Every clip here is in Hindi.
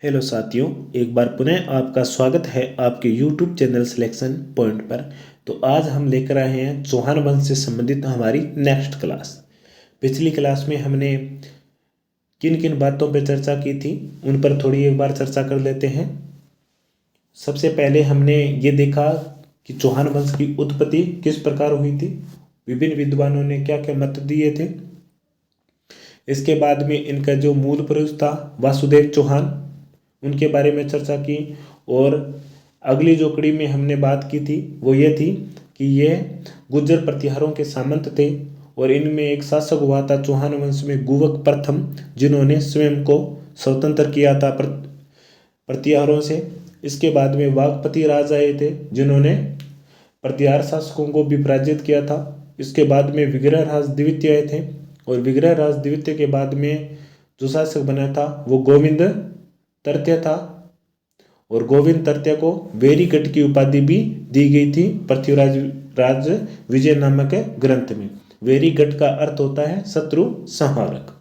हेलो साथियों, एक बार पुनः आपका स्वागत है आपके YouTube चैनल सिलेक्शन पॉइंट पर। तो आज हम लेकर आए हैं चौहान वंश से संबंधित हमारी नेक्स्ट क्लास। पिछली क्लास में हमने किन किन बातों पर चर्चा की थी उन पर थोड़ी एक बार चर्चा कर लेते हैं। सबसे पहले हमने ये देखा कि चौहान वंश की उत्पत्ति किस प्रकार हुई थी, विभिन्न विद्वानों ने क्या क्या मत दिए थे। इसके बाद में इनका जो मूल पुरुष था वासुदेव चौहान, उनके बारे में चर्चा की। और अगली जो कड़ी में हमने बात की थी वो ये थी कि ये गुर्जर प्रतिहारों के सामंत थे और इनमें एक शासक हुआ था चौहान वंश में गुवक प्रथम, जिन्होंने स्वयं को स्वतंत्र किया था प्रतिहारों से। इसके बाद में वागपति राज आए थे जिन्होंने प्रतिहार शासकों को भी पराजित किया था। इसके बाद में विग्रह राज द्वितीय आए थे और विग्रह राज द्वितीय के बाद में जो शासक बना था वो गोविंद तृतीय था और गोविंद तृतीय को वेरीगढ़ की उपाधि भी दी गई थी पृथ्वीराज राज विजय नामक ग्रंथ में। वेरीगढ़ का अर्थ होता है शत्रु संहारक।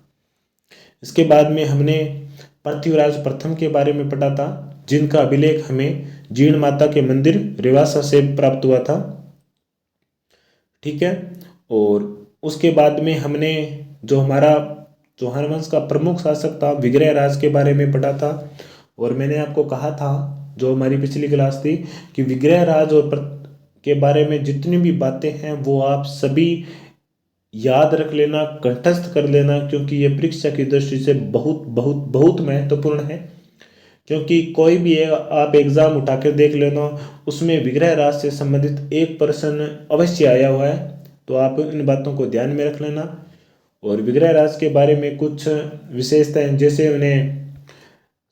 इसके बाद में हमने पृथ्वीराज प्रथम के बारे में पढ़ा था, जिनका अभिलेख हमें जीर्ण माता के मंदिर रेवासा से प्राप्त हुआ था। ठीक है। और उसके बाद में हमने जो हमारा चौहान वंश का प्रमुख शासक था विग्रह राज के बारे में पढ़ा था। और मैंने आपको कहा था जो हमारी पिछली क्लास थी कि विग्रह राज और के बारे में जितनी भी बातें हैं वो आप सभी याद रख लेना, कंठस्थ कर लेना, क्योंकि ये परीक्षा की दृष्टि से बहुत बहुत बहुत महत्वपूर्ण है। क्योंकि कोई भी आप एग्जाम उठा कर देख लेना, उसमें विग्रह राज से संबंधित एक प्रश्न अवश्य आया हुआ है, तो आप इन बातों को ध्यान में रख लेना। और विग्रह राज के बारे में कुछ विशेषताएं, जैसे उन्हें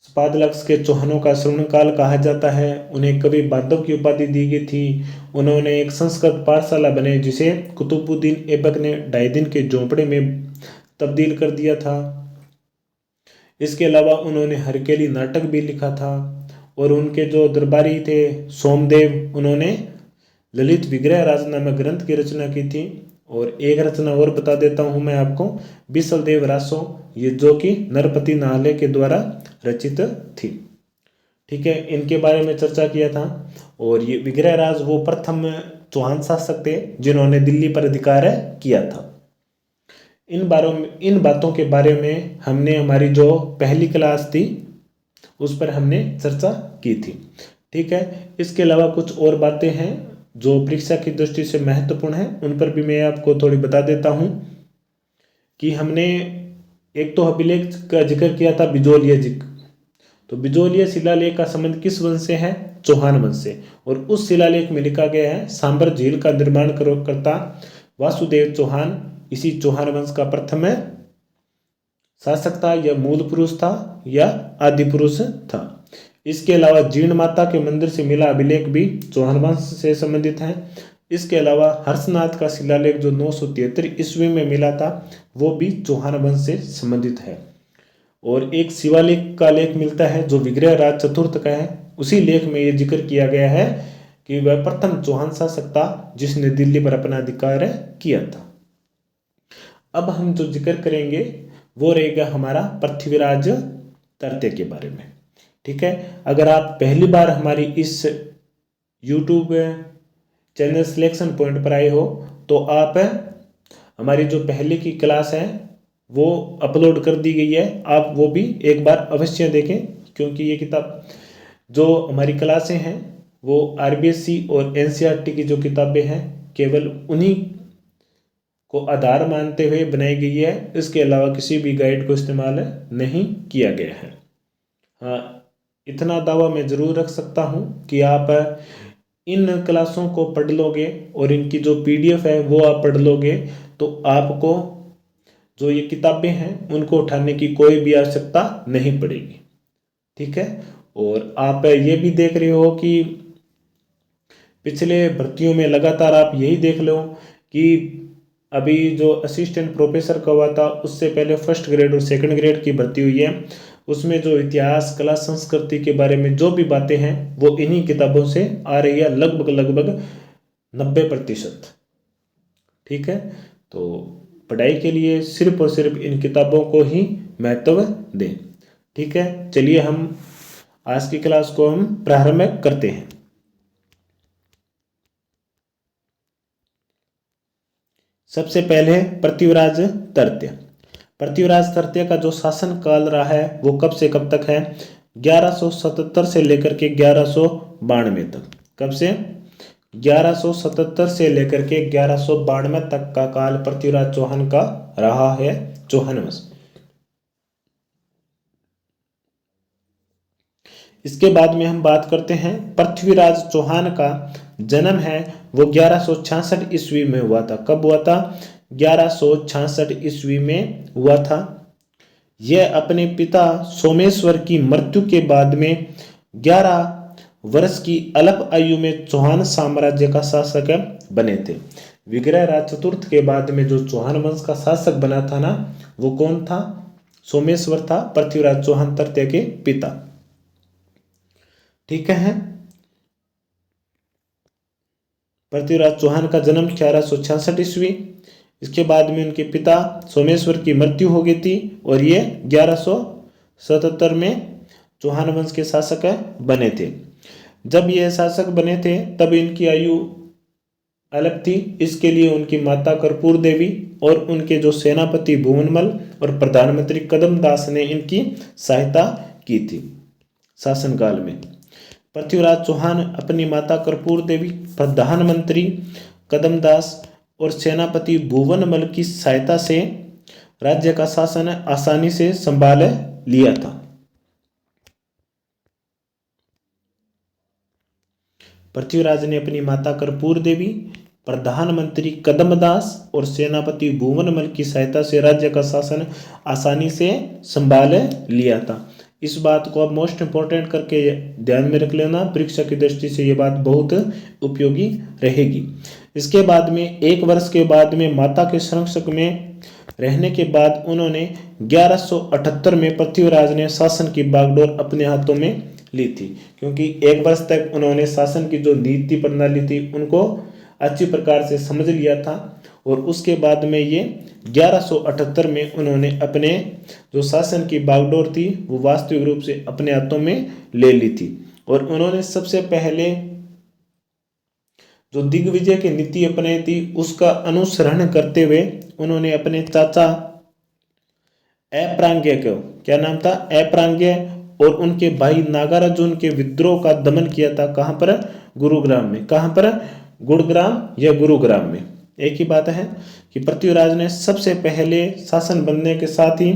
सपादलक्ष के चौहानों का स्वर्णकाल कहा जाता है, उन्हें कवि बांधव की उपाधि दी गई थी, उन्होंने एक संस्कृत पाठशाला बनाई जिसे कुतुबुद्दीन ऐबक ने 2.5 दिन के झोंपड़े में तब्दील कर दिया था। इसके अलावा उन्होंने हरकेली नाटक भी लिखा था। और उनके जो दरबारी थे सोमदेव, उन्होंने ललित विग्रह राज नामक ग्रंथ की रचना की थी। और एक रचना और बता देता हूँ मैं आपको, बिसलदेव रासो, ये जो कि नरपति नाहले के द्वारा रचित थी। ठीक है, इनके बारे में चर्चा किया था। और ये विग्रह राज वो प्रथम चौहान शासक थे जिन्होंने दिल्ली पर अधिकार किया था। इन बातों के बारे में हमने हमारी जो पहली क्लास थी उस पर हमने चर्चा की थी। ठीक है, इसके अलावा कुछ और बातें हैं जो परीक्षा की दृष्टि से महत्वपूर्ण है, उन पर भी मैं आपको थोड़ी बता देता हूँ। कि हमने एक तो अभिलेख का जिक्र किया था बिजोलिया जी, तो बिजोलिया शिलालेख का संबंध किस वंश से है? चौहान वंश से। और उस शिलालेख में लिखा गया है सांबर झील का निर्माण करता वासुदेव चौहान इसी चौहान वंश का प्रथम शासक था, या मूल पुरुष था या आदि पुरुष था। इसके अलावा जीर्ण माता के मंदिर से मिला अभिलेख भी चौहान वंश से संबंधित है। इसके अलावा हर्षनाथ का शिलालेख जो 973 ईस्वी में मिला था वो भी चौहान वंश से संबंधित है। और एक शिवालेख का लेख मिलता है जो विग्रह राज चतुर्थ का है, उसी लेख में ये जिक्र किया गया है कि वह प्रथम चौहान शासक था जिसने दिल्ली पर अपना अधिकार किया था। अब हम जो जिक्र करेंगे वो रहेगा हमारा पृथ्वीराज तृतीय के बारे में। ठीक है, अगर आप पहली बार हमारी इस YouTube चैनल सिलेक्शन पॉइंट पर आए हो तो आप हमारी जो पहले की क्लास है वो अपलोड कर दी गई है, आप वो भी एक बार अवश्य देखें। क्योंकि ये किताब जो हमारी क्लासें हैं वो RBSC और NCERT की जो किताबें हैं केवल उन्हीं को आधार मानते हुए बनाई गई है, इसके अलावा किसी भी गाइड को इस्तेमाल नहीं किया गया है। हाँ, इतना दावा मैं ज़रूर रख सकता हूँ कि आप इन क्लासों को पढ़ लोगे और इनकी जो PDF है वो आप पढ़ लोगे तो आपको जो ये किताबें हैं उनको उठाने की कोई भी आवश्यकता नहीं पड़ेगी। ठीक है, और आप ये भी देख रहे हो कि पिछले भर्तियों में लगातार आप यही देख लो कि अभी जो असिस्टेंट प्रोफेसर का हुआ था उससे पहले फर्स्ट ग्रेड और सेकंड ग्रेड की भर्ती हुई है, उसमें जो इतिहास, कला, संस्कृति के बारे में जो भी बातें हैं वो इन्हीं किताबों से आ रही है, लगभग 90%। ठीक है, तो पढ़ाई के लिए सिर्फ और सिर्फ इन किताबों को ही महत्व दें। ठीक है, चलिए हम आज की क्लास को हम प्रारंभ करते हैं। सबसे पहले पृथ्वीराज तृतीय। पृथ्वीराज तृतीय का जो शासन काल रहा है वो कब से कब तक है? 1177 से लेकर के 1192 तक। कब से? 1177 से लेकर के 1192 तक का काल पृथ्वीराज चौहान का रहा है, चौहान वंश। इसके बाद में हम बात करते हैं पृथ्वीराज चौहान का जन्म है वो 1166 ईस्वी में हुआ था। कब हुआ था? 1166 ईस्वी में हुआ था। यह अपने पिता सोमेश्वर की मृत्यु के बाद में 11 वर्ष की अल्प आयु में चौहान साम्राज्य का शासक बने थे। विग्रहराज चतुर्थ के बाद में जो चौहान वंश का शासक बना था ना, वो कौन था? सोमेश्वर था, पृथ्वीराज चौहान तृतीय के पिता। ठीक है। पृथ्वीराज चौहान का जन्म 1166 ईस्वी। इसके बाद में उनके पिता सोमेश्वर की मृत्यु हो गई थी और ये 1177 में चौहान वंश के शासक बने थे। जब ये शासक बने थे तब इनकी आयु अलग थी। इसके लिए उनकी माता कर्पूर देवी और उनके जो सेनापति भुवनमल और प्रधानमंत्री कदमदास ने इनकी सहायता की थी शासनकाल में। पृथ्वीराज चौहान अपनी माता कर्पूर देवी, प्रधानमंत्री कदमदास और सेनापति भुवनमल की सहायता से राज्य का शासन आसानी से संभाल लिया था। पृथ्वीराज ने अपनी माता कर्पूर देवी, प्रधानमंत्री कदमदास और सेनापति भुवनमल की सहायता से राज्य का शासन आसानी से संभाल लिया था। इस बात को अब मोस्ट इंपॉर्टेंट करके ध्यान में रख लेना, परीक्षा की दृष्टि से ये बात बहुत उपयोगी रहेगी। इसके बाद में 1 वर्ष के बाद में माता के संरक्षक में रहने के बाद उन्होंने 1178 में पृथ्वीराज ने शासन की बागडोर अपने हाथों में ली थी, क्योंकि 1 वर्ष तक उन्होंने शासन की जो नीति प्रणाली थी उनको अच्छी प्रकार से समझ लिया था। और उसके बाद में ये 1178 में उन्होंने अपने जो शासन की बागडोर थी वो वास्तविक रूप से अपने हाथों में ले ली थी। और उन्होंने सबसे पहले जो दिग्विजय की नीति अपनाई थी उसका अनुसरण करते हुए उन्होंने अपने चाचा अप्रांग्य को, क्या नाम था? अप्रांग्य, और उनके भाई नागार्जुन के विद्रोह का दमन किया था। कहां पर? गुरुग्राम में। कहां पर? गुड़ग्राम या गुरुग्राम में, एक ही बात है कि पृथ्वीराज ने सबसे पहले शासन बनने के साथ ही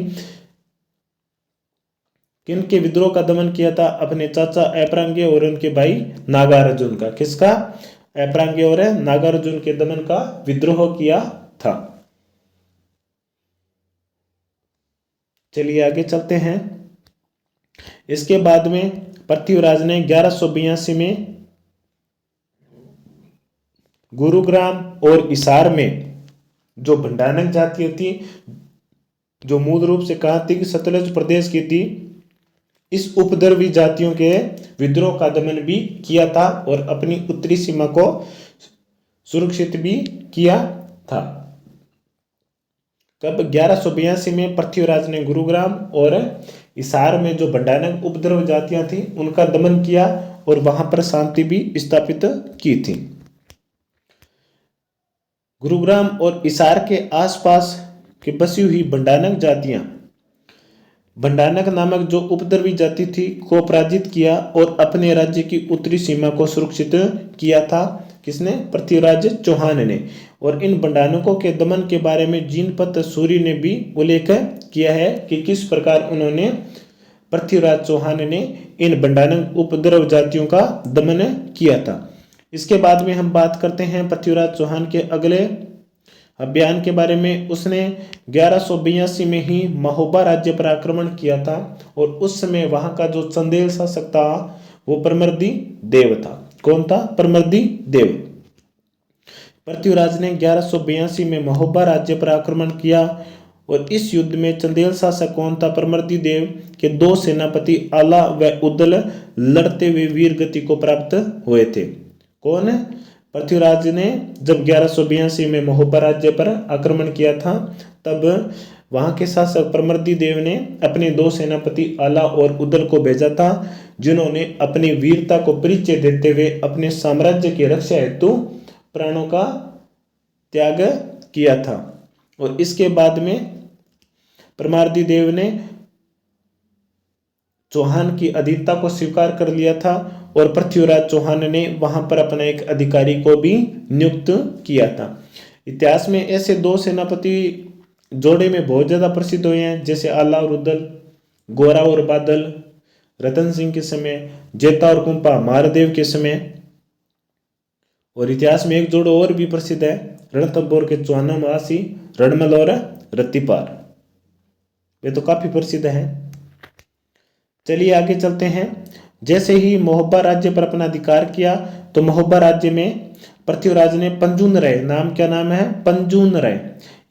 किनके विद्रोह का दमन किया था? अपने चाचा अप्रांग्य और उनके भाई नागार्जुन का। किसका? अप्रांग्य और नागार्जुन के दमन का विद्रोह किया था। चलिए आगे चलते हैं। इसके बाद में पृथ्वीराज ने 1182 में गुरुग्राम और हिसार में जो भंडारक जातियां थी, जो मूल रूप से कहा थी कि सतलज प्रदेश की थी, इस उपद्रवी जातियों के विद्रोह का दमन भी किया था और अपनी उत्तरी सीमा को सुरक्षित भी किया था। कब? 1182 में पृथ्वीराज ने गुरुग्राम और हिसार में जो भंडारक उपद्रव जातियां थी उनका दमन किया और वहां पर शांति भी स्थापित की थी। गुरुग्राम और हिसार के आसपास की बसी हुई भंडारक जातियां, भंडारक नामक जो उपद्रवी जाति थी को पराजित किया और अपने राज्य की उत्तरी सीमा को सुरक्षित किया था। किसने? पृथ्वीराज चौहान ने। और इन भंडारकों के दमन के बारे में जीनपत सूरी ने भी उल्लेख किया है कि किस प्रकार उन्होंने, पृथ्वीराज चौहान ने इन भंडारक उपद्रव जातियों का दमन किया था। इसके बाद में हम बात करते हैं पृथ्वीराज चौहान के अगले अभियान के बारे में। उसने 1182 में ही महोबा राज्य पर आक्रमण किया था और उस समय वहां का जो चंदेल शासक था वो परमर्दी देव था। कौन था? परमर्दी देव। पृथ्वीराज ने 1182 में महोबा राज्य पर आक्रमण किया और इस युद्ध में चंदेल शासक कौन था? परमर्दी देव के 2 सेनापति आला व उदल लड़ते हुए वीर गति को प्राप्त हुए थे। कौन? पृथ्वीराज ने जब 1182 में महोबा राज्य पर आक्रमण किया था तब वहां के शासक परमर्दी देव ने अपने 2 सेनापति आला और उदल को भेजा था जिन्होंने अपनी वीरता को परिचय देते हुए अपने साम्राज्य की रक्षा हेतु प्राणों का त्याग किया था। और इसके बाद में परमार्दी देव ने चौहान की अधीनता को स्वीकार कर लिया था और पृथ्वीराज चौहान ने वहां पर अपना एक अधिकारी को भी नियुक्त किया था। इतिहास में ऐसे दो सेनापति जोड़े में बहुत ज्यादा प्रसिद्ध हुए हैं, जैसे आला और उदल, गोरा और बादल रतन सिंह के समय, जेता और कुंपा महादेव के समय। और इतिहास में एक जोड़ और भी प्रसिद्ध है, रणथंभौर के चौहानवासी रणमल और रत्तीपार, वे तो काफी प्रसिद्ध है। चलिए आगे चलते हैं। जैसे ही महोबा राज्य पर अपना अधिकार किया तो महोबा राज्य में पृथ्वीराज ने पंजून राय, नाम क्या नाम है, पंजून राय,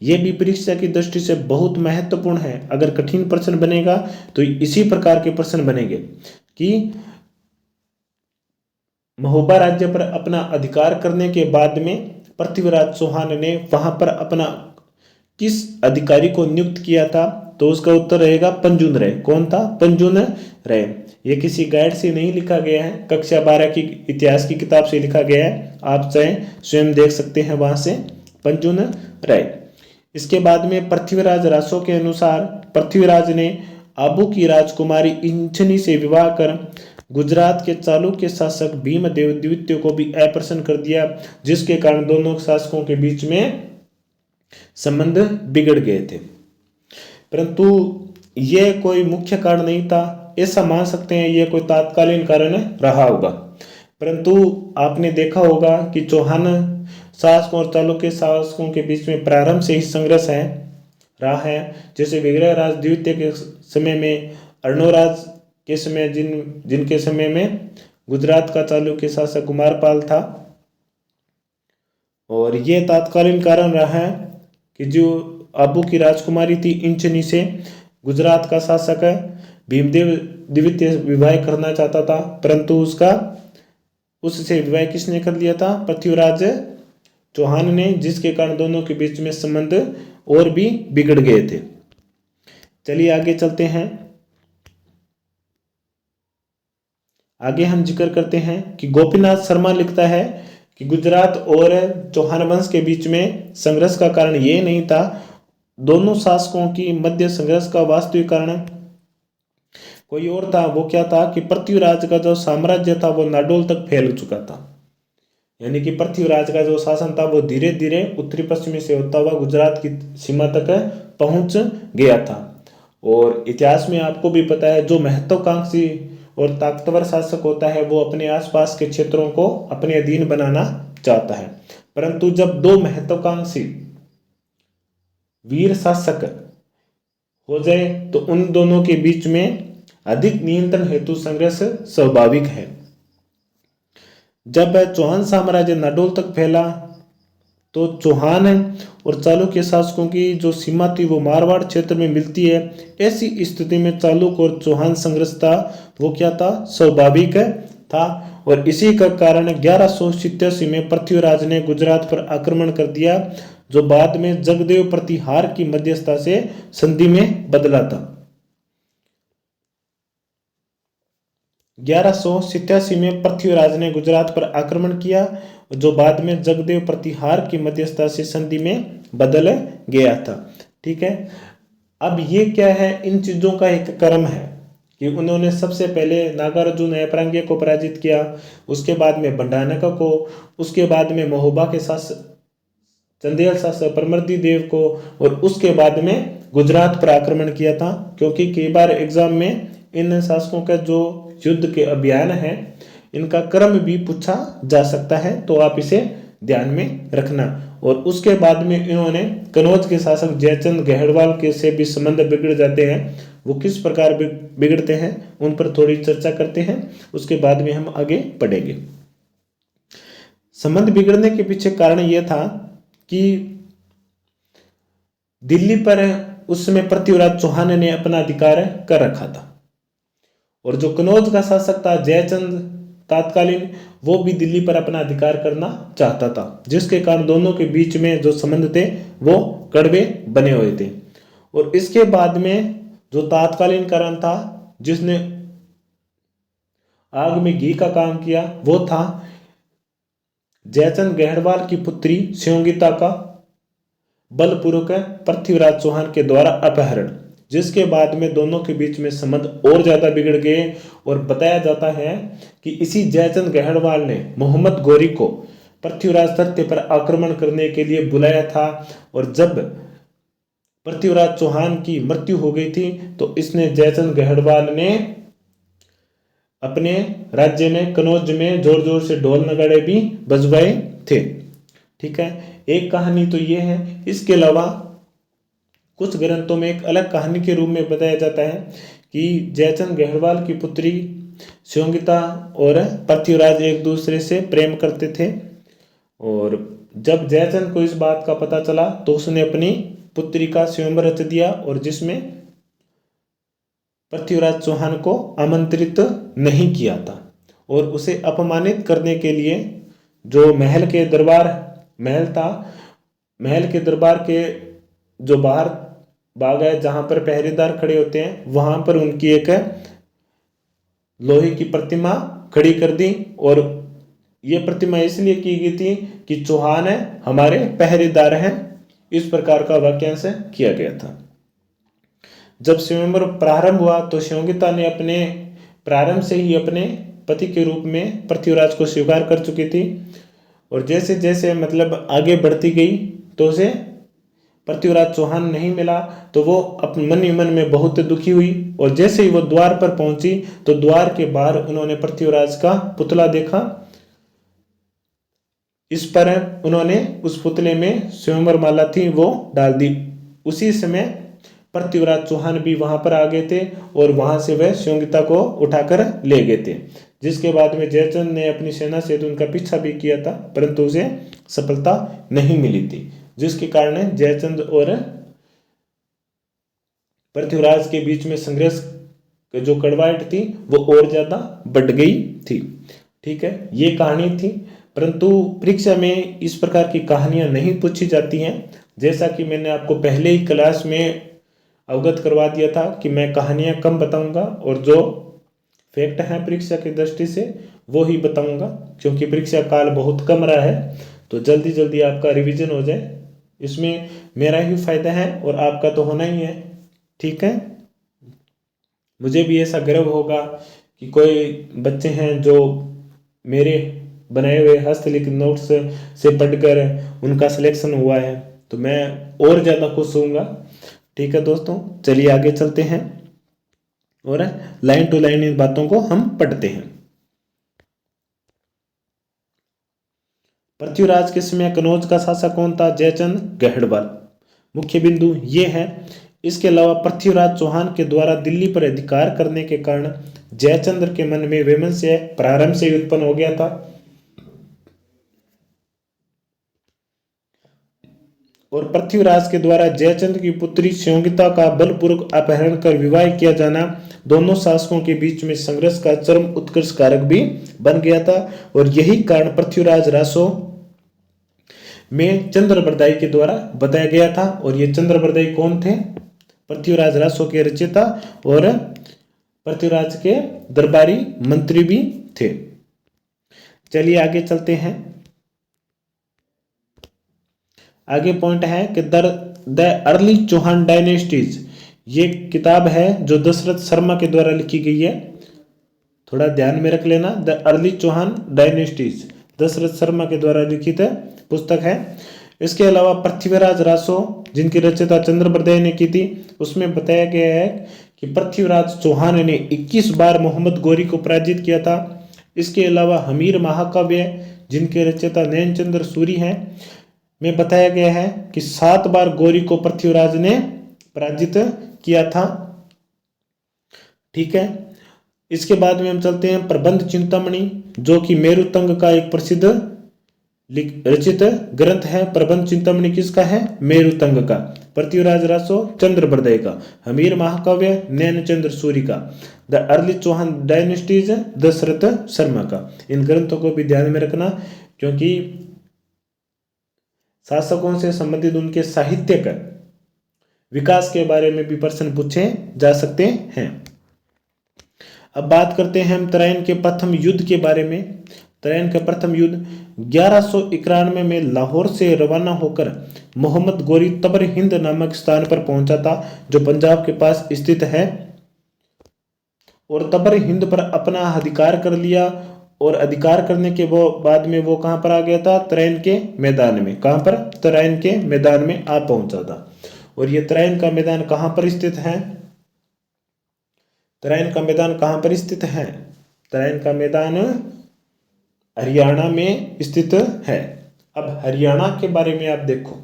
ये भी परीक्षा की दृष्टि से बहुत महत्वपूर्ण है। अगर कठिन प्रश्न बनेगा तो इसी प्रकार के प्रश्न बनेंगे कि महोबा राज्य पर अपना अधिकार करने के बाद में पृथ्वीराज चौहान ने वहां पर अपना किस अधिकारी को नियुक्त किया था, तो उसका उत्तर रहेगा पंजून राय। कौन था, पंजून राय। ये किसी गाइड से नहीं लिखा गया है, कक्षा 12 की इतिहास की किताब से लिखा गया है, आप चाहे स्वयं देख सकते हैं वहां से, पंजून राय। इसके बाद में पृथ्वीराज रासो के अनुसार पृथ्वीराज ने आबू की राजकुमारी इंचनी से विवाह कर गुजरात के चालुक्य शासक भीमदेव द्वितीय को भी अप्रसन्न कर दिया, जिसके कारण दोनों शासकों के बीच में संबंध बिगड़ गए थे। परंतु यह कोई मुख्य कारण नहीं था, ऐसा मान सकते हैं यह कोई तात्कालीन कारण रहा होगा। परंतु आपने देखा होगा कि चौहान शासकों और चालुक्य शासकों के बीच में प्रारंभ से ही संघर्ष है रहा है। जैसे विग्रहराज द्वितीय के समय में, अर्णोराज के समय, जिनके समय में गुजरात का चालुक्य शासक कुमारपाल था। और यह तात्कालीन कारण रहा है कि जो आबू की राजकुमारी थी इंचनी से गुजरात का शासक भीमदेव द्वितीय विवाह करना चाहता था, परंतु उससे विवाह किसने कर लिया था, पृथ्वीराज चौहान ने, जिसके कारण दोनों के बीच में संबंध और भी बिगड़ गए थे। चलिए आगे चलते हैं। आगे हम जिक्र करते हैं कि गोपीनाथ शर्मा लिखता है कि गुजरात और चौहान वंश के बीच में संघर्ष का कारण ये नहीं था, दोनों शासकों की मध्य संघर्ष का वास्तविक कारण कोई और था। वो क्या था कि पृथ्वीराज का जो साम्राज्य था वो नाडोल तक फैल चुका था, यानी कि पृथ्वीराज का जो शासन था वो धीरे धीरे उत्तरी पश्चिमी से होता हुआ गुजरात की सीमा तक पहुंच गया था। और इतिहास में आपको भी पता है, जो महत्वाकांक्षी और ताकतवर शासक होता है वो अपने आसपास के क्षेत्रों को अपने अधीन बनाना चाहता है। परंतु जब दो महत्वाकांक्षी वीर शासक हो जाए तो उन दोनों के बीच में अधिक नियंत्रण हेतु संघर्ष स्वाभाविक है। जब चौहान साम्राज्य नाडोल तक फैला तो चौहान और चालुक्य शासकों की जो सीमा थी वो मारवाड़ क्षेत्र में मिलती है। ऐसी स्थिति में चालुक्य और चौहान संघर्ष था वो क्या था, स्वाभाविक था। और इसी का कारण 1187 में पृथ्वीराज ने गुजरात पर आक्रमण कर दिया, जो बाद में जगदेव प्रतिहार की मध्यस्थता से संधि में बदला था। 1187 में पृथ्वीराज ने गुजरात पर आक्रमण किया, जो बाद में जगदेव प्रतिहार की मध्यस्थता से संधि में बदल गया था। ठीक है, अब ये क्या है, इन चीजों का एक क्रम है कि उन्होंने सबसे पहले नागार्जुन ऐपरांगिया को पराजित किया, उसके बाद में भंडानक को, उसके बाद में महोबा के शासक चंदेल शासक परमर्दी देव को, और उसके बाद में गुजरात पर आक्रमण किया था। क्योंकि कई बार एग्जाम में इन शासकों का जो युद्ध के अभियान है इनका क्रम भी पूछा जा सकता है, तो आप इसे ध्यान में रखना। और उसके बाद में इन्होंने कनौज के शासक जयचंद गहड़वाल के से भी संबंध बिगड़ जाते हैं। वो किस प्रकार बिगड़ते हैं उन पर थोड़ी चर्चा करते हैं, उसके बाद में हम आगे बढ़ेंगे। संबंध बिगड़ने के पीछे कारण यह था कि दिल्ली पर उस समय पृथ्वीराज चौहान ने अपना अधिकार कर रखा था, और जो कनौज का शासक था जयचंद तात्कालीन, वो भी दिल्ली पर अपना अधिकार करना चाहता था, जिसके कारण दोनों के बीच में जो संबंध थे वो कड़वे बने हुए थे। और इसके बाद में जो तात्कालीन कारण था जिसने आग में घी का काम किया वो था जयचंद गहड़वाल की पुत्री स्योंगिता का बलपूर्वक पृथ्वीराज चौहान के द्वारा अपहरण, जिसके बाद में दोनों के बीच में संबंध और ज्यादा बिगड़ गए। और बताया जाता है कि इसी जयचंद गहड़वाल ने मोहम्मद गौरी को पृथ्वीराज तख्ते पर आक्रमण करने के लिए बुलाया था। और जब पृथ्वीराज चौहान की मृत्यु हो गई थी तो इसने जयचंद गहड़वाल ने अपने राज्य में कनौज में जोर जोर से ढोल नगाड़े भी बजवाए थे। ठीक है, एक कहानी तो ये है। इसके अलावा कुछ ग्रंथों में एक अलग कहानी के रूप में बताया जाता है कि जयचंद गहड़वाल की पुत्री स्योंगिता और पृथ्वीराज एक दूसरे से प्रेम करते थे। और जब जयचंद को इस बात का पता चला तो उसने अपनी पुत्री का स्वयंवर रच दिया, और जिसमें पृथ्वीराज चौहान को आमंत्रित नहीं किया था। और उसे अपमानित करने के लिए जो महल था, महल के दरबार के जो बाहर बाग है जहां पर पहरेदार खड़े होते हैं, वहां पर उनकी एक लोहे की प्रतिमा खड़ी कर दी। और ये प्रतिमा इसलिए की गई थी कि चौहान है हमारे पहरेदार हैं, इस प्रकार का वाक्यांश किया गया था। जब स्वयंवर प्रारंभ हुआ तो स्योंगिता ने अपने प्रारंभ से ही अपने पति के रूप में पृथ्वीराज को स्वीकार कर चुकी थी। और जैसे जैसे मतलब आगे बढ़ती गई तो उसे पृथ्वीराज चौहान नहीं मिला, तो वो अपने मन ही मन में बहुत दुखी हुई। और जैसे ही वो द्वार पर पहुंची तो द्वार के बाहर उन्होंने पृथ्वीराज का पुतला देखा। इस पर उन्होंने उस पुतले में स्वयंवर माला थी वो डाल दी। उसी समय पृथ्वीराज चौहान भी वहां पर आ गए थे और वहां से वह स्योंगिता को उठाकर ले गए थे, जिसके बाद में जयचंद ने अपनी सेना से उनका पीछा भी किया था, परंतु उसे सफलता नहीं मिली थी, जिसके कारण जयचंद और पृथ्वीराज के बीच में संघर्ष जो कड़वाहट थी वो और ज्यादा बढ़ गई थी। ठीक है, ये कहानी थी। परंतु परीक्षा में इस प्रकार की कहानियां नहीं पूछी जाती हैं, जैसा कि मैंने आपको पहले ही क्लास में अवगत करवा दिया था कि मैं कहानियां कम बताऊंगा और जो फैक्ट हैं परीक्षा की दृष्टि से वो ही बताऊंगा, क्योंकि परीक्षा काल बहुत कम रहा है, तो जल्दी जल्दी आपका रिवीजन हो जाए। इसमें मेरा ही फायदा है और आपका तो होना ही है। ठीक है, मुझे भी ऐसा गर्व होगा कि कोई बच्चे हैं जो मेरे बनाए हुए हस्तलिखित नोट्स से पढ़कर उनका सिलेक्शन हुआ है, तो मैं और ज़्यादा खुश होऊंगा। ठीक है दोस्तों, चलिए आगे चलते हैं और लाइन टू लाइन इन बातों को हम पढ़ते हैं। पृथ्वीराज के समय कनौज का शासक कौन था? जयचंद गहड़वाल। मुख्य बिंदु ये है। इसके अलावा पृथ्वीराज चौहान के द्वारा दिल्ली पर अधिकार करने के कारण जयचंद्र के मन में वैमनस्य प्रारंभ से उत्पन्न हो गया था। और पृथ्वीराज के द्वारा जयचंद्र की पुत्री स्योंगिता का बलपूर्वक अपहरण कर विवाह किया जाना दोनों शासकों के बीच में संघर्ष का चरम उत्कर्ष कारक भी बन गया था। और यही कारण पृथ्वीराज रासो में चंद्रबरदाई के द्वारा बताया गया था। और ये चंद्रबरदाई कौन थे? पृथ्वीराज रासो के रचयिता और पृथ्वीराज के दरबारी मंत्री भी थे। चलिए आगे चलते हैं। आगे पॉइंट है कि द अर्ली चौहान डायनेस्टीज, ये किताब है जो दशरथ शर्मा के द्वारा लिखी गई है, थोड़ा ध्यान में रख लेना। The early Chauhan dynasties Dasharath Sharma के द्वारा लिखित पुस्तक है। इसके अलावा पृथ्वीराज रासो जिनकी रचयिता चंद्रबरदाई ने की थी, उसमें बताया गया है कि पृथ्वीराज चौहान ने 21 बार मोहम्मद गौरी को पराजित किया था। इसके अलावा हमीर महाकाव्य जिनके रचयिता नैनचंद्र सूरी हैं में बताया गया है कि 7 बार गौरी को पृथ्वीराज ने पराजित किया था। ठीक है, इसके बाद में हम चलते हैं प्रबंध चिंतामणि, जो कि मेरुतंग का एक प्रसिद्ध रचित ग्रंथ है। प्रबंध चिंतामणि किसका है? मेरुतंग का, पृथ्वीराज रासो चंद्रबरदाई का, हमीर महाकाव्य नैनचंद्र सूरी का, the early Chauhan dynasties Dasharath Sharma का। इन ग्रंथों को भी ध्यान में रखना, क्योंकि शासकों से संबंधित उनके साहित्यिक विकास के बारे में भी प्रश्न पूछे जा सकते हैं। अब बात करते हैं हम तराइन के प्रथम युद्ध के बारे में। तराइन का प्रथम युद्ध 1191 में लाहौर से रवाना होकर मोहम्मद गोरी तबर हिंद नामक स्थान पर पहुंचा था, जो पंजाब के पास स्थित है, और तबर हिंद पर अपना अधिकार कर लिया। और अधिकार करने के बाद में वो कहां पर आ गया था? तराइन के मैदान में। कहां पर? तराइन के मैदान में आ पहुंचा था। और ये तराइन का मैदान कहां पर स्थित है? तराइन का मैदान कहां पर स्थित है? तराइन का मैदान हरियाणा में स्थित है। अब हरियाणा के बारे में आप देखो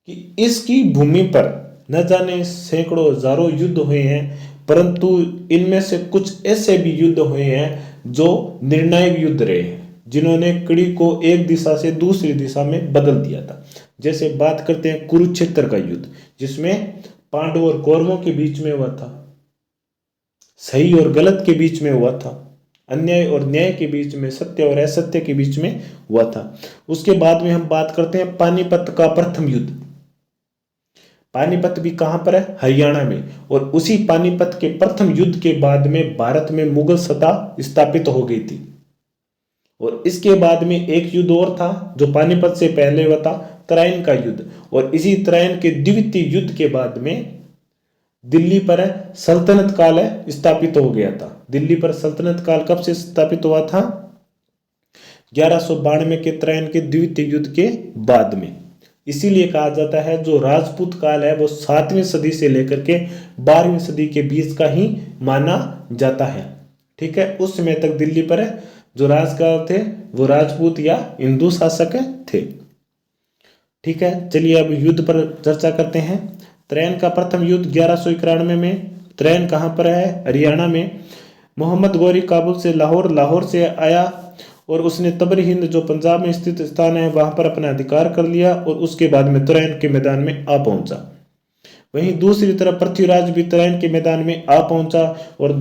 कि इसकी भूमि पर न जाने सैकड़ों हजारों युद्ध हुए हैं, परंतु इनमें से कुछ ऐसे भी युद्ध हुए हैं जो निर्णायक युद्ध रहे हैं, जिन्होंने कड़ी को एक दिशा से दूसरी दिशा में बदल दिया था। जैसे बात करते हैं कुरुक्षेत्र का युद्ध, जिसमें पांडवों और कौरवों के बीच में हुआ था, सही और गलत के बीच में हुआ था, अन्याय और न्याय के बीच में, सत्य और असत्य के बीच में हुआ था। उसके बाद में हम बात करते हैं पानीपत का प्रथम युद्ध। पानीपत भी कहां पर है? हरियाणा में। और उसी पानीपत के प्रथम युद्ध के बाद में भारत में मुगल सत्ता स्थापित हो गई थी। और इसके बाद में एक युद्ध और था जो पानीपत से पहले हुआ था, तराइन का युद्ध। और इसी तराइन के द्वितीय युद्ध के बाद में दिल्ली पर सल्तनत काल स्थापित हो गया था। दिल्ली पर सल्तनत काल कब से स्थापित हुआ था? 1192 के तराइन के द्वितीय युद्ध के बाद में। इसीलिए कहा जाता है जो राजपूत काल है वो 7वीं सदी से लेकर के 12वीं सदी के बीच का ही माना जाता है। ठीक है, उस समय तक दिल्ली पर जो राजकाल थे वो राजपूत या हिंदू शासक थे। ठीक है, चलिए अब युद्ध पर चर्चा करते हैं। तराइन का प्रथम युद्ध 1191 में। तराइन कहाँ पर है? हरियाणा में। मोहम्मद गोरी काबुल से लाहौर से आया और उसने तबर हिंद जो पंजाब में स्थित स्थान है वहां पर अपना अधिकार कर लिया और उसके बाद में तराइन के मैदान में आ पहुंचा। वहीं दूसरी तरफ पृथ्वीराज भी तराइन के मैदान में आ पहुंचा और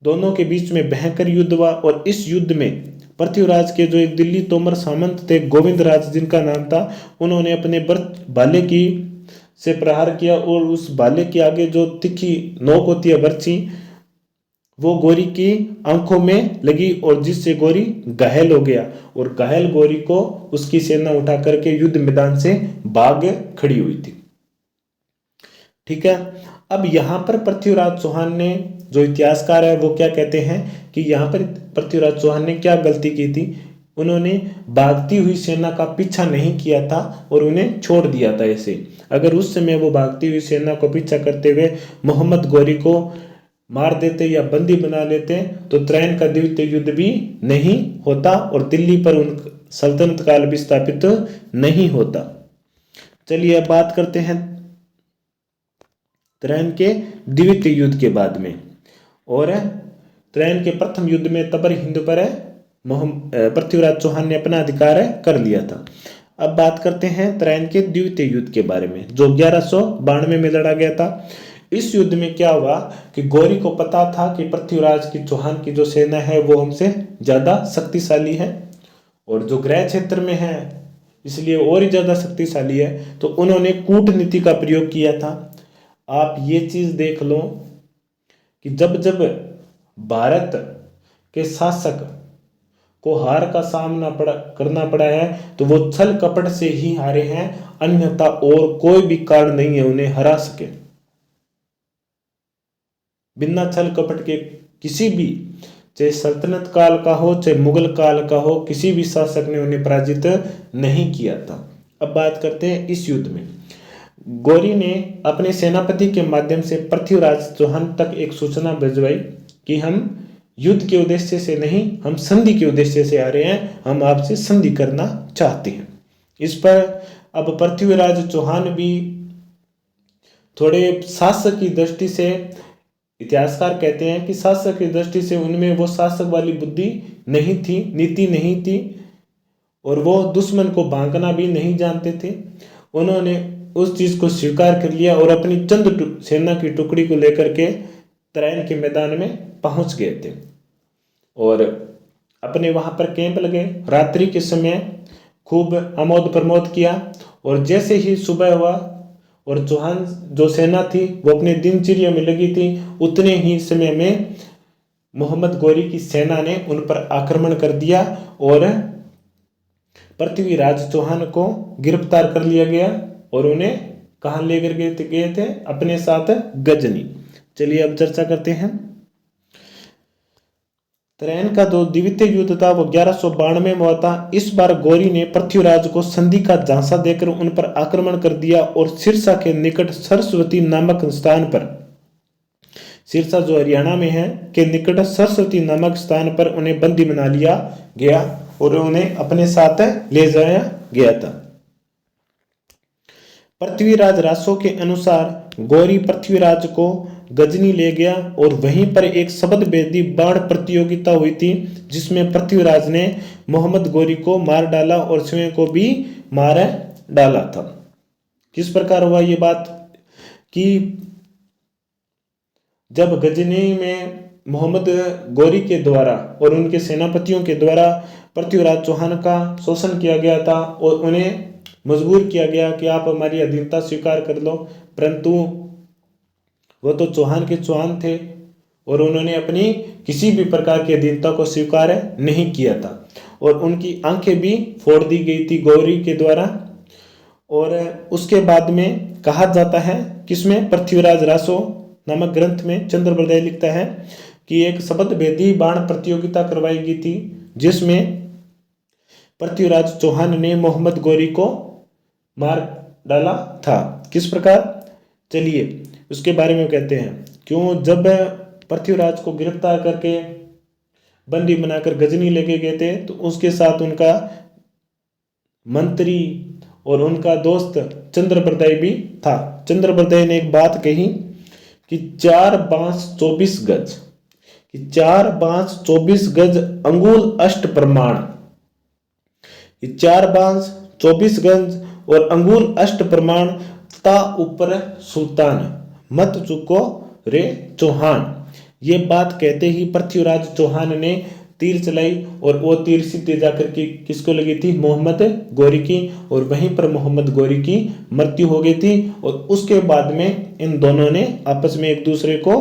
दोनों के बीच में भयंकर युद्ध हुआ। और इस युद्ध में पृथ्वीराज के जो एक दिल्ली तोमर सामंत थे, गोविंद राज जिनका नाम था, उन्होंने अपने भाले की से प्रहार किया और उस भाले के आगे जो तिखी नोक होती है बर्छी, वो गोरी की आंखों में लगी और जिससे गोरी घायल हो गया। और घायल गोरी को उसकी सेना उठा करके युद्ध मैदान से भाग खड़ी हुई थी। ठीक है, अब यहां पर पृथ्वीराज चौहान ने, जो इतिहासकार है वो क्या कहते हैं कि यहां पर पृथ्वीराज चौहान ने क्या गलती की थी? उन्होंने भागती हुई सेना का पीछा नहीं किया था और उन्हें छोड़ दिया था। ऐसे अगर उस समय वो भागती हुई सेना को पीछा करते हुए मोहम्मद गोरी को मार देते या बंदी बना लेते तो तराइन का द्वितीय युद्ध भी नहीं होता और दिल्ली पर उन सल्तनत काल भी स्थापित नहीं होता। चलिए अब बात करते हैं तराइन के द्वितीय युद्ध के बाद में। और तराइन के प्रथम युद्ध में तबर हिंद पर पृथ्वीराज चौहान ने अपना अधिकार कर लिया था। अब बात करते हैं तराइन के द्वितीय युद्ध के बारे में जो 1192 में लड़ा गया था। इस युद्ध में क्या हुआ कि गोरी को पता था कि पृथ्वीराज की चौहान की जो सेना है वो हमसे ज्यादा शक्तिशाली है और जो गृह क्षेत्र में है इसलिए और ही ज्यादा शक्तिशाली है, तो उन्होंने कूटनीति का प्रयोग किया था। आप ये चीज देख लो कि जब जब भारत के शासक को हार का सामना करना पड़ा है तो वो छल कपट से ही हारे हैं, अन्यथा और कोई भी कारण नहीं है उन्हें हरा सके। बिना छल कपट के किसी भी, चाहे सल्तनत काल का हो चाहे मुगल काल का हो, किसी भी शासक ने उन्हें पराजित नहीं किया था। अब बात करते हैं इस युद्ध में। गोरी ने अपने सेनापति के माध्यम से पृथ्वीराज चौहान तक एक सूचना भिजवाई कि हम युद्ध के उद्देश्य से नहीं, हम संधि के उद्देश्य से आ रहे हैं, हम आपसे संधि करना चाहते हैं। इस पर अब पृथ्वीराज चौहान भी थोड़े शासक की दृष्टि से, इतिहासकार कहते हैं कि शासक की दृष्टि से उनमें वो शासक वाली बुद्धि नहीं थी, नीति नहीं थी और वो दुश्मन को भांकना भी नहीं जानते थे। उन्होंने उस चीज को स्वीकार कर लिया और अपनी चंद सेना की टुकड़ी को लेकर के तराइन के मैदान में पहुंच गए थे और अपने वहां पर कैंप लगे। रात्रि के समय खूब आमोद प्रमोद किया और जैसे ही सुबह हुआ और चौहान जो सेना थी वो अपने दिनचर्या में लगी थी। उतने ही समय में मोहम्मद गौरी की सेना ने उन पर आक्रमण कर दिया और पृथ्वीराज चौहान को गिरफ्तार कर लिया गया और उन्हें कहाँ लेकर गए थे? अपने साथ गजनी। चलिए अब चर्चा करते हैं। त्रैन का जो द्वितीय युद्ध था वो 1192 में हुआ था। इस बार गौरी ने पृथ्वीराज को संधि का झांसा देकर उन पर आक्रमण कर दिया और सिरसा के निकट सरस्वती नामक स्थान पर, सिरसा जो हरियाणा में है के निकट सरस्वती नामक स्थान पर उन्हें बंदी बना लिया गया और उन्हें अपने साथ ले जाया गया था। पृथ्वीराज रासो के अनुसार गौरी पृथ्वीराज को गजनी ले गया और वहीं पर एक शब्द भेदी बाण प्रतियोगिता हुई थी जिसमें पृथ्वीराज ने मोहम्मद गौरी को मार डाला और स्वयं को भी मार डाला था। किस प्रकार हुआ ये बात कि जब गजनी में मोहम्मद गौरी के द्वारा और उनके सेनापतियों के द्वारा पृथ्वीराज चौहान का शोषण किया गया था और उन्हें मजबूर किया गया कि आप हमारी अधीनता स्वीकार कर लो, परंतु वो तो चौहान के चौहान थे और उन्होंने अपनी किसी भी प्रकार की अधीनता को स्वीकार नहीं किया था और उनकी आंखें भी फोड़ दी गई थी गौरी के द्वारा। और उसके बाद में कहा जाता है किसमें, पृथ्वीराज रासो नामक ग्रंथ में चंद्रबरदाई लिखता है कि एक शब्द भेदी बाण प्रतियोगिता करवाई गई थी जिसमें पृथ्वीराज चौहान ने मोहम्मद गौरी को मार डाला था। किस प्रकार, चलिए उसके बारे में कहते हैं। क्यों, जब पृथ्वीराज को गिरफ्तार करके बंदी बनाकर गजनी लेके गए थे तो उसके साथ उनका मंत्री और उनका दोस्त चंद्रबरदाई भी था। चंद्रबरदाई ने एक बात कही कि 4 बांस 24 गज, कि 4 बांस 24 गज अंगुल अष्ट प्रमाण, कि 4 बांस 24 गज और अंगुल अष्ट प्रमाण ता ऊपर सुल्तान मत चुको रे चौहान। ये बात कहते ही पृथ्वीराज चौहान ने तीर चलाई और वो तीर सीधे जाकर के किसको लगी थी, मोहम्मद गौरी की, और वहीं पर मोहम्मद गौरी की मृत्यु हो गई थी। और उसके बाद में इन दोनों ने आपस में एक दूसरे को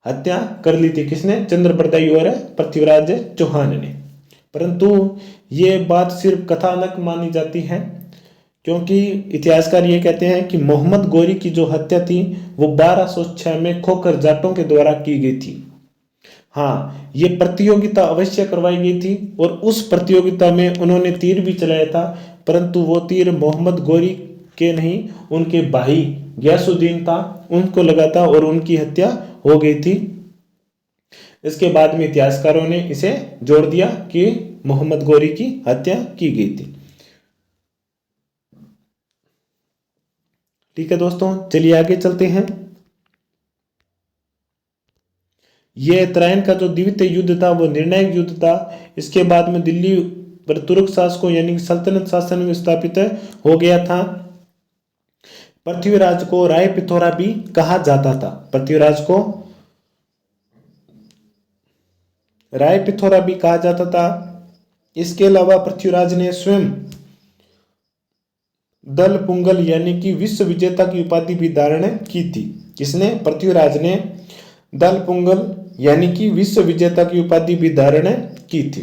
हत्या कर ली थी। किसने, चंद्रबरदाई और पृथ्वीराज चौहान ने। परंतु ये बात सिर्फ कथानक मानी जाती है क्योंकि इतिहासकार ये कहते हैं कि मोहम्मद गौरी की जो हत्या थी वो 1206 में खोखर जाटों के द्वारा की गई थी। हाँ, ये प्रतियोगिता अवश्य करवाई गई थी और उस प्रतियोगिता में उन्होंने तीर भी चलाया था, परंतु वो तीर मोहम्मद गौरी के नहीं, उनके भाई गयासुद्दीन था, उनको लगा था और उनकी हत्या हो गई थी। इसके बाद में इतिहासकारों ने इसे जोड़ दिया कि मोहम्मद गौरी की हत्या की गई थी। ठीक है दोस्तों, चलिए आगे चलते हैं। यह त्रायन का जो द्वितीय युद्ध था वो निर्णायक युद्ध था। इसके बाद में दिल्ली पर तुर्क शासकों यानी सल्तनत शासन स्थापित हो गया था। पृथ्वीराज को राय पिथौरा भी कहा जाता था। पृथ्वीराज को राय पिथौरा भी कहा जाता था। इसके अलावा पृथ्वीराज ने स्वयं दल पुंगल यानी कि विश्व विजेता की उपाधि भी धारण की थी। किसने, पृथ्वीराज ने दल पुंगल यानी कि विश्व विजेता की उपाधि भी धारण की थी।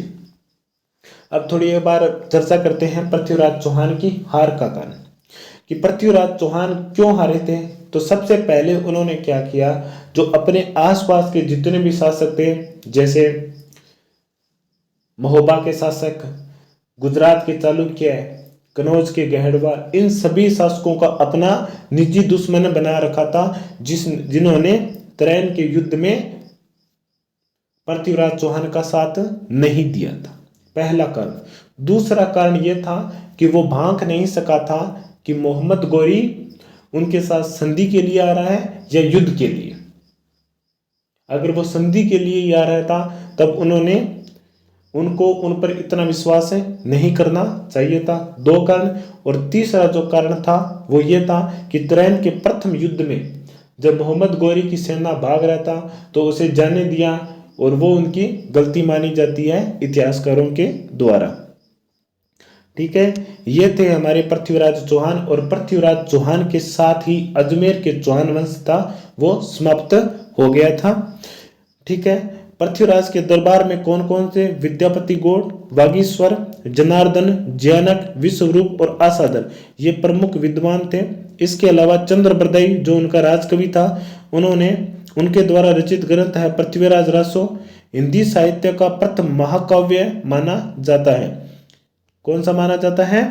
अब थोड़ी बार चर्चा करते हैं पृथ्वीराज चौहान की हार का कारण, कि पृथ्वीराज चौहान क्यों हारे थे। तो सबसे पहले उन्होंने क्या किया, जो अपने आसपास के जितने भी शासक थे, जैसे महोबा के शासक, गुजरात के चालुक्य, कनौज के गहडवा, इन सभी शासकों का अपना निजी दुश्मन बना रखा था जिन्होंने त्रैन के युद्ध में पृथ्वीराज चौहान का साथ नहीं दिया था, पहला कारण। दूसरा कारण यह था कि वो भांक नहीं सका था कि मोहम्मद गौरी उनके साथ संधि के लिए आ रहा है या युद्ध के लिए। अगर वो संधि के लिए ही आ रहा था तब उनको उन पर इतना विश्वास नहीं करना चाहिए था। 2 कारण। और तीसरा जो कारण था वो ये था कि त्रैन के प्रथम युद्ध में जब मोहम्मद गौरी की सेना भाग रहा था तो उसे जाने दिया, और वो उनकी गलती मानी जाती है इतिहासकारों के द्वारा। ठीक है, ये थे हमारे पृथ्वीराज चौहान, और पृथ्वीराज चौहान के साथ ही अजमेर के चौहान वंश था वो समाप्त हो गया था। ठीक है, पृथ्वीराज के दरबार में कौन कौन से? विद्यापति गौड़, वागीश्वर, जनार्दन, जयानक, विश्वरूप और आसादर, ये प्रमुख विद्वान थे। इसके अलावा चंद्रबरदाई जो उनका राजकवि था, उन्होंने उनके द्वारा रचित ग्रंथ है पृथ्वीराज रासो, हिंदी साहित्य का प्रथम महाकाव्य माना जाता है। कौन सा माना जाता है?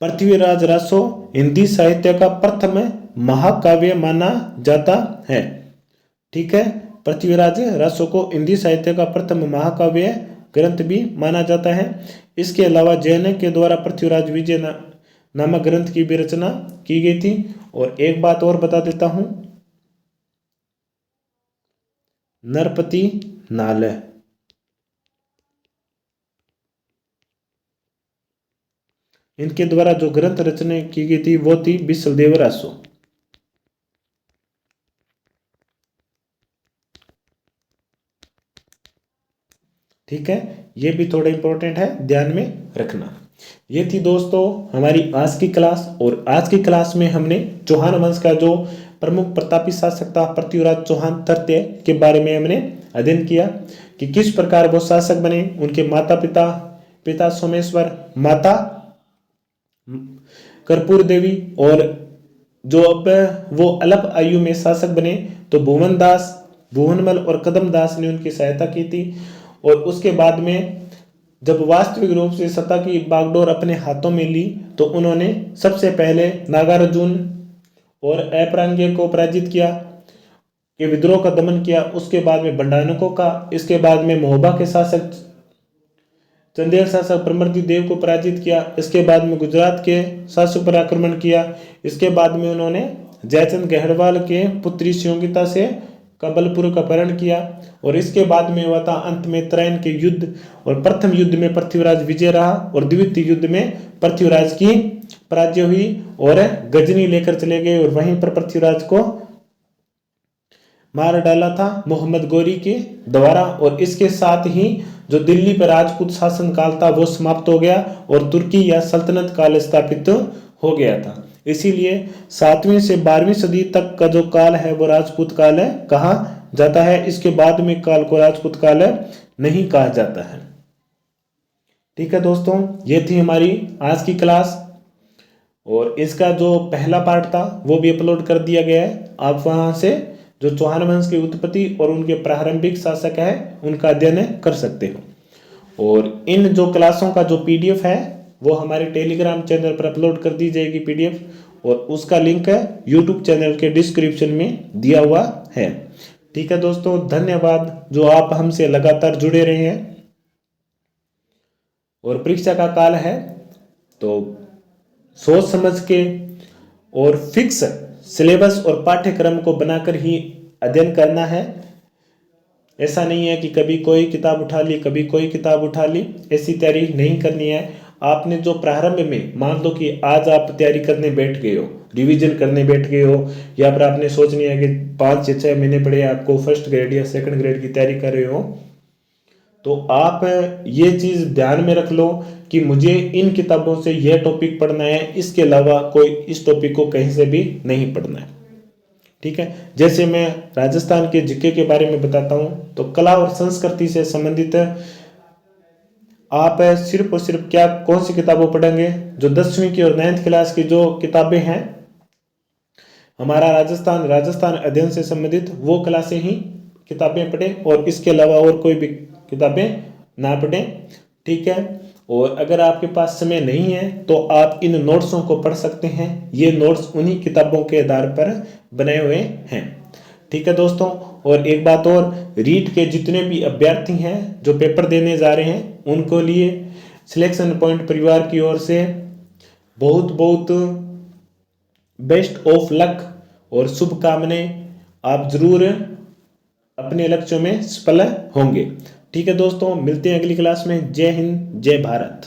पृथ्वीराज रासो हिंदी साहित्य का प्रथम महाकाव्य माना जाता है। ठीक है, पृथ्वीराज रासो को हिंदी साहित्य का प्रथम महाकाव्य ग्रंथ भी माना जाता है। इसके अलावा जैनक के द्वारा पृथ्वीराज विजय नामक ग्रंथ की भी रचना की गई थी। और एक बात और बता देता हूं, नरपति नाल, इनके द्वारा जो ग्रंथ रचना की गई थी वो थी बिसलदेव रासो। ठीक है, ये भी थोड़ा इंपॉर्टेंट है, ध्यान में रखना। ये थी दोस्तों हमारी आज की क्लास, और आज की क्लास में हमने चौहान वंश का जो प्रमुख प्रतापी शासक था पृथ्वीराज चौहान तृतीय के बारे में हमने अध्ययन किया कि किस प्रकार वो शासक बने, उनके माता पिता सोमेश्वर, माता कर्पूर देवी, और जो अब वो अल्प आयु में शासक बने तो भुवनमल और कदमदास ने उनकी सहायता की थी। और उसके बाद में जब वास्तविक रूप से सत्ता की बागडोर अपने हाथों में ली तो उन्होंने सबसे पहले नागार्जुन और अपरांग्य को पराजित किया, के विद्रोह का दमन किया। उसके बाद में भंडारकों का, इसके बाद में महोबा के शासक चंदेल शासक परमर्दी देव को पराजित किया। इसके बाद में गुजरात के शासक पर आक्रमण किया। इसके बाद में उन्होंने जयचंद गहड़वाल के पुत्री शियोंगिता से कबलपुर का अपहरण किया। और इसके बाद में हुआ था अंत में त्रैन के युद्ध, और प्रथम युद्ध में पृथ्वीराज विजय रहा और द्वितीय युद्ध में पृथ्वीराज की पराजय हुई और गजनी लेकर चले गए, और वहीं पर पृथ्वीराज को मार डाला था मोहम्मद गौरी के द्वारा। और इसके साथ ही जो दिल्ली पर राजपूत शासन काल था वो समाप्त हो गया और तुर्की या सल्तनत काल स्थापित हो गया था। इसीलिए 7वीं से 12वीं सदी तक का जो काल है वो राजपूत काल है कहा जाता है। इसके बाद में काल को राजपूत काल नहीं कहा जाता है। ठीक है दोस्तों, ये थी हमारी आज की क्लास, और इसका जो पहला पार्ट था वो भी अपलोड कर दिया गया है। आप वहां से जो चौहान वंश की उत्पत्ति और उनके प्रारंभिक शासक है उनका अध्ययन कर सकते हो। और इन जो क्लासों का जो पीडीएफ है वो हमारे टेलीग्राम चैनल पर अपलोड कर दी जाएगी पीडीएफ, और उसका लिंक है यूट्यूब चैनल के डिस्क्रिप्शन में दिया हुआ है। ठीक है दोस्तों, धन्यवाद जो आप हमसे लगातार जुड़े रहे हैं। और परीक्षा का काल है तो सोच समझ के और फिक्स सिलेबस और पाठ्यक्रम को बनाकर ही अध्ययन करना है। ऐसा नहीं है कि कभी कोई किताब उठा ली कभी कोई किताब उठा ली, ऐसी तैयारी नहीं करनी है। आपने जो प्रारंभ में मान लो कि आज आप तैयारी करने बैठ गए हो, रिवीजन करने बैठ गए हो, या फिर आपने सोच लिया कि 5 से 6 महीने पड़े आपको फर्स्ट ग्रेड या सेकंड ग्रेड की तैयारी कर रहे हो, तो आप ये चीज़ ध्यान में रख लो कि मुझे इन किताबों से यह टॉपिक पढ़ना है, इसके अलावा कोई इस टॉपिक को कहीं से भी नहीं पढ़ना है। ठीक है, जैसे मैं राजस्थान के जीके के बारे में बताता हूँ तो कला और संस्कृति से संबंधित आप सिर्फ और सिर्फ क्या कौन सी किताबों पढ़ेंगे, जो 10वीं की और 9th क्लास की जो किताबें हैं हमारा राजस्थान अध्ययन से संबंधित, वो क्लासें ही किताबें पढ़ें, और इसके अलावा और कोई भी किताबें ना पढ़ें। ठीक है, और अगर आपके पास समय नहीं है तो आप इन नोट्सों को पढ़ सकते हैं। ये नोट्स उन्हीं किताबों के आधार पर बनाए हुए हैं। ठीक है दोस्तों, और एक बात और, रीट के जितने भी अभ्यर्थी हैं जो पेपर देने जा रहे हैं उनको लिए सिलेक्शन पॉइंट परिवार की ओर से बहुत बहुत बेस्ट ऑफ लक और शुभकामनाएं। आप जरूर अपने लक्ष्यों में सफल होंगे। ठीक है दोस्तों, मिलते हैं अगली क्लास में। जय हिंद, जय भारत।